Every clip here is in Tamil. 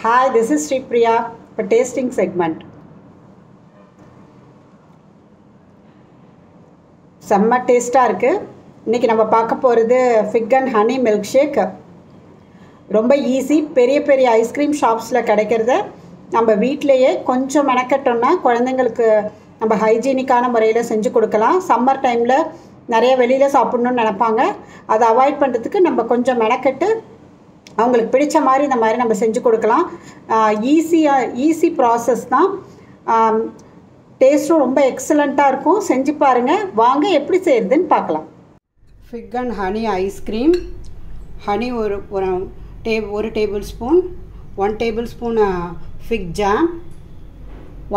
Hi, this is Sri Priya for tasting segment. செம்ம டேஸ்ட்டாக இருக்குது. இன்றைக்கி நம்ம பார்க்க போகிறது ஃபிக் அண்ட் ஹனி மில்க் ஷேக். ரொம்ப ஈஸி. பெரிய பெரிய ஐஸ்கிரீம் ஷாப்ஸில் கிடைக்கிறத நம்ம வீட்டிலையே கொஞ்சம் மெனக்கட்டோன்னா குழந்தைங்களுக்கு நம்ம ஹைஜீனிக்கான முறையில் செஞ்சு கொடுக்கலாம். சம்மர் டைமில் நிறைய வெளியில் சாப்பிட்ணுன்னு நினைப்பாங்க. அதை அவாய்ட் பண்ணுறதுக்கு நம்ம கொஞ்சம் மெனக்கட்டு அவங்களுக்கு பிடிச்ச மாதிரி இந்த மாதிரி நம்ம செஞ்சு கொடுக்கலாம். ஈஸி ப்ராசஸ் தான். டேஸ்ட்டும் ரொம்ப எக்ஸலண்ட்டாக இருக்கும். செஞ்சு பாருங்கள். வாங்க எப்படி செய்கிறதுன்னு பார்க்கலாம். ஃபிக் அண்ட் ஹனி ஐஸ்கிரீம். ஹனி ஒரு டேபிள் ஸ்பூன், 1 டேபிள் ஸ்பூன் ஃபிக் ஜாம்,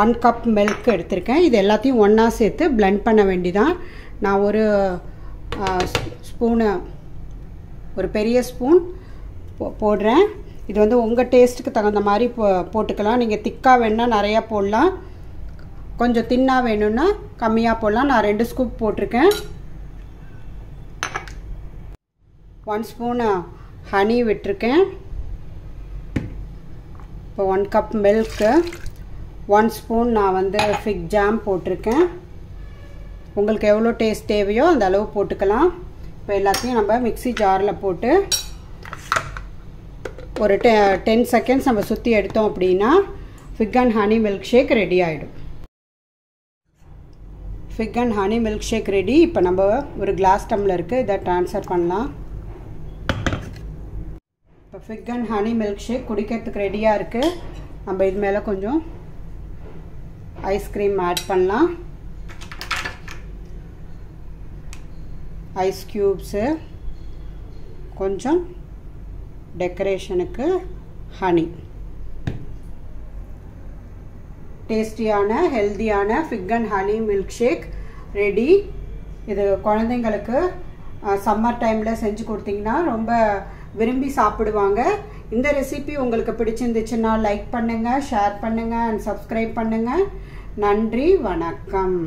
1 கப் மில்க் எடுத்திருக்கேன். இது எல்லாத்தையும் ஒன்றா சேர்த்து பிளெண்ட் பண்ண வேண்டிதான். நான் ஒரு பெரிய ஸ்பூன் போடுறேன். இது வந்து உங்கள் டேஸ்ட்டுக்கு தகுந்த மாதிரி போட்டுக்கலாம். நீங்கள் திக்காக வேணுன்னா நிறையா போடலாம், கொஞ்சம் தின்னாக வேணும்னா கம்மியாக போடலாம். நான் 2 ஸ்கூப் போட்டிருக்கேன். 1 ஸ்பூன் ஹனி விட்டுருக்கேன். இப்போ 1 கப் மில்க்கு, 1 ஸ்பூன் நான் வந்து ஃபிக் ஜாம் போட்டிருக்கேன். உங்களுக்கு எவ்வளோ டேஸ்ட் தேவையோ அந்த அளவு போட்டுக்கலாம். இப்போ எல்லாத்தையும் நம்ம மிக்ஸி ஜாரில் போட்டு ஒரு 10 செகண்ட்ஸ் நம்ம சுற்றி எடுத்தோம் அப்படின்னா fig and honey milk shake ready ஆகிடும். Fig and honey milk shake ready. இப்போ நம்ம ஒரு கிளாஸ் டம்ளருக்கு இதை ட்ரான்ஸ்ஃபர் பண்ணலாம். இப்போ fig and honey milk shake குடிக்கிறதுக்கு ரெடியாக இருக்குது. நம்ம இது மேலே கொஞ்சம் ஐஸ்கிரீம் ஆட் பண்ணலாம். ஐஸ் க்யூப்ஸு, கொஞ்சம் டெக்கரேஷனுக்கு ஹனி. டேஸ்டியான ஹெல்தியான fig and honey milk shake ready. இது குழந்தைங்களுக்கு சம்மர் டைமில் செஞ்சு கொடுத்தீங்கன்னா ரொம்ப விரும்பி சாப்பிடுவாங்க. இந்த ரெசிபி உங்களுக்கு பிடிச்சிருந்துச்சுன்னா லைக் பண்ணுங்கள், ஷேர் பண்ணுங்கள் அண்ட் சப்ஸ்கிரைப் பண்ணுங்கள். நன்றி, வணக்கம்.